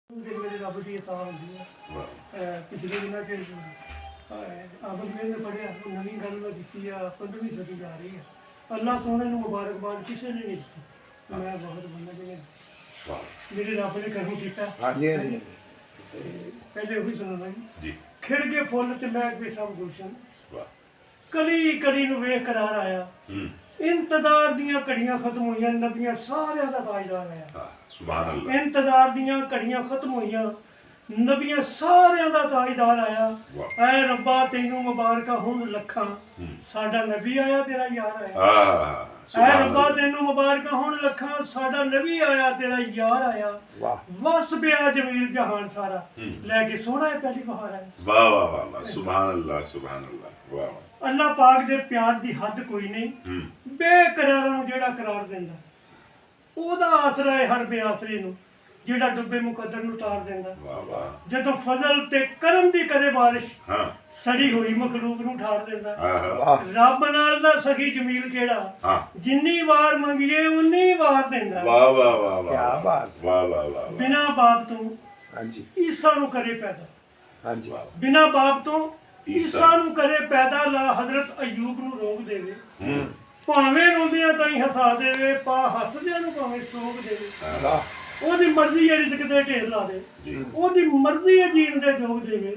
मेरे रब की अता होंदी है। पिछले दिनों आबद मेल ने पढ़िया नवी गल मैं की 15वीं सदी जा रही है। अल्लाह सोने को मुबारकबाद किसी ने नहीं दी। मैं बहुत बंदा जिन्हें मेरे रब ने कर्म किया। पहले वही सुना जी खिड़ के फुल ते मैं बेसम गुलशन कली कली नूं वेख करार आया। इंतजार दियां घड़ियां खत्म हुई नबियां सारे दा ताजदार आया। सुभान अल्लाह। इंतजार दियां घड़ियां खत्म हुई नबियां सारे दा ताजदार आया। ऐ रब्बा तैनू मुबारक हुन लखां साडा नबी आया तेरा यार आया। ऐ रब्बा तैनू मुबारक हुन लखां साडा नबी आया तेरा यार आया। वस पिया जमील जहान सारा लेके सोना है पहली बहार आया। वाह वाह वाह वाह सुभान अल्लाह सुभान अल्लाह। वाह अल्लाह पाक दे प्यार दी हद कोई नहीं। बेकरारां नूं जेड़ा करार दिंदा ओहदा आसरा है हर बेआसरे नूं जेड़ा डुब्बे मुकद्दर नूं तार दिंदा। जदों फजल ते करम दी करे बारिश सड़ी हुई मखलूक नूं ठार दिंदा। रब नाल दा सखी जमील केड़ा जिन्नी वार मंगिए उन्नी वार दिंदा। वाह वाह वाह वाह क्या बात वाह वाह वाह। बिना बाप तो हां जी ईसा नूं करे पैदा। हां जी बिना बाप तो ईसा नूं करे पैदा ला हजरत अयूब नूं रोक देवे भावें रोंदियां ताईं हसा देवे पा हसदियां नूं भावें सोग देवे। ओदी मर्जी है रिज़्क दे ढेर ला दे ओदी मर्जी है जीण दे जोग देवे।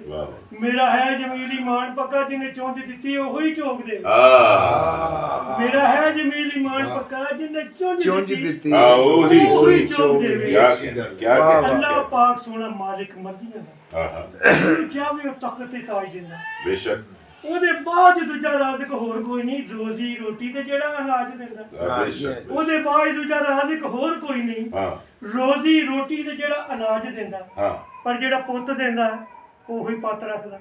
मेरा है जमील ईमान पक्का जिन्हें चौंध दित्ती ओही चोक देवे। मेरा है जमील ईमान पक्का जिन्हें चौंध दित्ती ओही चोक देवे। अल्लाह पाक सोना मालिक मर्जियां दा चाहे ओ तख्त ते ताज दिंदा बेशक। ਉਹਦੇ ਬਾਅਦ ਦੂਜਾ ਰਾਜ਼ਕ ਹੋਰ ਕੋਈ ਨਹੀਂ ਰੋਜ਼ੀ ਰੋਟੀ ਤੇ ਜਿਹੜਾ ਅਨਾਜ ਦਿੰਦਾ। ਉਹਦੇ ਬਾਅਦ ਦੂਜਾ ਰਾਜ਼ਕ ਹੋਰ ਕੋਈ ਨਹੀਂ ਰੋਜ਼ੀ ਰੋਟੀ ਤੇ ਜਿਹੜਾ ਅਨਾਜ ਦਿੰਦਾ। ਪਰ ਜਿਹੜਾ ਪੁੱਤ ਦਿੰਦਾ ਉਹੀ ਪੱਤ ਰੱਖਦਾ।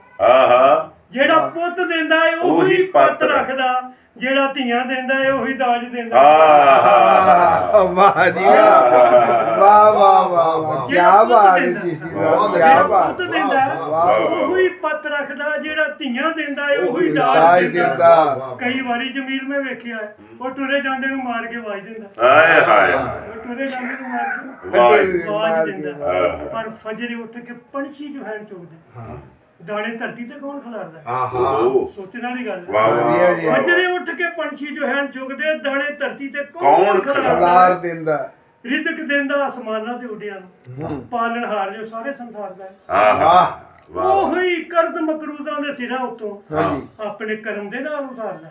ਜਿਹੜਾ ਪੁੱਤ ਦਿੰਦਾ ਹੈ ਉਹੀ ਪੱਤ ਰੱਖਦਾ। ਜਿਹੜਾ ਧੀਆਂ ਦਿੰਦਾ ਹੈ ਉਹੀ ਦਾਜ ਦਿੰਦਾ। ਵਾਹ ਜੀ ਵਾਹ ਵਾਹ ਵਾਹ ਕੀ ਬਾਤ ਹੈ ਜੀ ਕੀ ਬਾਤ। ਪੁੱਤ ਦਿੰਦਾ ਉਹੀ ਪੱਤ ਰੱਖਦਾ ਜਿਹੜਾ ਧੀਆਂ ਦਿੰਦਾ ਹੈ ਉਹੀ ਦਾਜ ਦਿੰਦਾ। ਕਈ ਵਾਰੀ ਜਮੀਲ ਮੈਂ ਵੇਖਿਆ ਉਹ ਟੁਰੇ ਜਾਂਦੇ ਨੂੰ ਮਾਰ ਕੇ ਵਾਜ ਦਿੰਦਾ। ਹਾਏ ਹਾਏ ਉਹ ਟੁਰੇ ਜਾਂਦੇ ਨੂੰ ਮਾਰ ਕੇ ਵਾਜ ਦਿੰਦਾ। ਪਰ ਫਜਰ ਉੱਠ ਕੇ ਪੰਛੀ ਜੋ ਹੈ ਚੁਗਦੇ दाने धरती ते कौन खिलारदा। सोचने वाली गल फजरे उठ के पंछी जो है चुगदे दाने धरती ते कौन खिलार दिंदा। रिज़्क दिंदा आसमानां ते उड्डियां नूं पालनहार जो सारे संसार दा ओही कर्ज मकरूज़ां दे सिरां उत्तों अपने करम दे नाल उतारदा।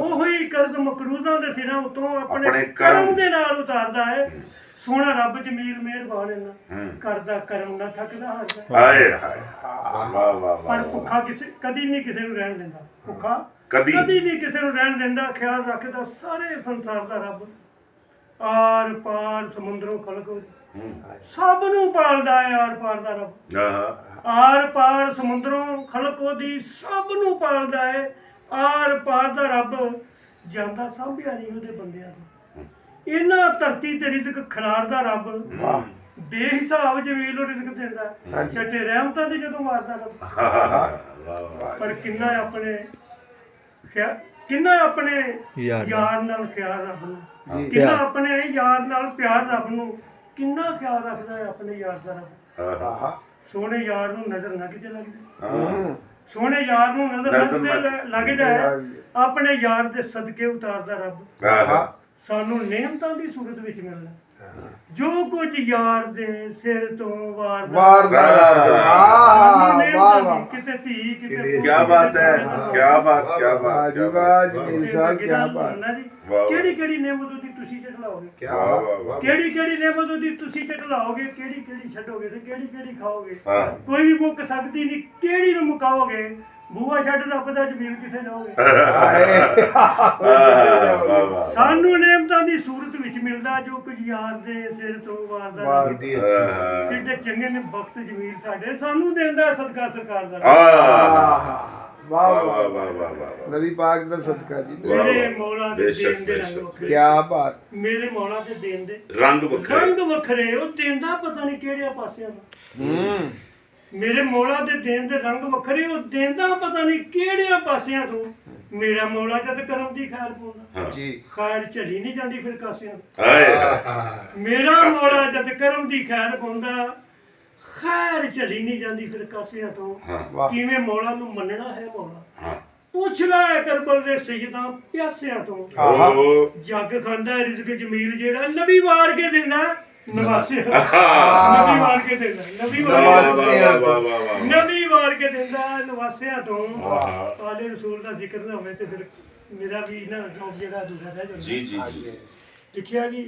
ओही कर्ज मकरूज़ां दे सिरां उत्तों अपने करम दे नाल उतारदा है। सोना रब जमील मेहरबान है करदा करम ना थकदा हारदा। हाय हाय वाह वाह। पर भुखा किसे कदी नहीं किसे नूं रहन दिंदा। भुखा कदी नहीं किसे नूं रहन दिंदा। ख्याल रखदा सारे संसार दा रब आर पार समुंदरों खलक सब नूं पालदा है। आर पार दा रब आर पार समुंदरों खलक ओदी सब नूं पालदा है। आर पार दा रब जांदा सांभिया नहीं ओदे बंदियां नूं। इन्हां धरती ते रिज़्क खिलारदा रब बेहिसाब जमील नूं रिज़्क दिंदा। छटे रहमतां दी जदों मारदा रब। पर किन्ना अपने यार नाल ख्याल रब नूं किन्ना अपने यार नाल प्यार रब नूं किन्ना ख्याल रखदा है अपने यार दा रब। सोहणे यार नूं नज़र ना किते लगदी। सोहणे यार नूं नज़र लग जाए अपने यार दे सदके उतारदा रब। सानू नेमतां दी सूरत विच मिलना जो कुछ यार दे सिर तो वार किते धी किते क्या बात है क्या बात क्या बात क्या बात। केड़ी नेमत दी तुसी चढ़लाओगे केड़ी नेमत दी तुसी चढ़लाओगे केड़ी छड्डोगे ते केड़ी खाओगे। कोई भी मुक सकदी नहीं केड़ी नूं मुकाओगे। बूआ छड्ड रब दा जमील किथे जाओगे। सानू नेमतां दी सूरत विच मिलदा जो कुछ यार दे सिर तो वारदा। किड्डे चंगे ने वक्त जमील साडे सानू देंदा सदका सरकार दा। वाह वाह वाह वाह नबी पाक दा सदका जी। मेरे मौला दे देन दे रंग क्या बात। मेरे मौला दे देन दे रंग वखरे ओ देंदा पता नहीं केड़े पासियां दा। मेरे मौला दे देन दे रंग वखरे ओ देंदा पता नहीं केड़े पासियां तो। मेरा मौला जद करम दी खैर पाउंदा जी खैर झली नहीं जांदी फिर कासियां। मेरा मौला जद करम दी खैर पाउंदा ਖੈਰ ਚਲੀ ਨਹੀਂ ਜਾਂਦੀ ਫਿਰ ਕਾਸਿਆਂ ਤੋਂ ਵਾਹ ਕਿਵੇਂ ਮੌਲਾ ਨੂੰ ਮੰਨਣਾ ਹੈ ਮੌਲਾ ਹਾਂ ਪੁੱਛ ਲੈ ਕਰਬਲ ਦੇ ਸਜਦਾ ਪਿਆਸਿਆਂ ਤੋਂ ਆਹਾ ਜੱਗ ਖਾਂਦਾ ਰਿਜ਼ਕ ਜਮੀਲ ਜਿਹੜਾ ਨਬੀ ਵਾੜ ਕੇ ਦਿੰਦਾ ਨਵਾਸਿਆਂ ਨਬੀ ਵਾੜ ਕੇ ਦਿੰਦਾ ਨਬੀ ਵਾੜ ਕੇ ਦਿੰਦਾ ਨਵਾਸਿਆਂ ਤੋਂ ਆਲੇ ਰਸੂਲ ਦਾ ਜ਼ਿਕਰ ਨਾ ਹੋਵੇ ਤੇ ਫਿਰ ਮੇਰਾ ਵੀ ਨਾ ਜੋਬ ਜਿਹੜਾ ਅਧੂਰਾ ਰਹਿ ਜਾਂਦਾ ਜੀ ਜੀ ਜੀ ਲਿਖਿਆ ਜੀ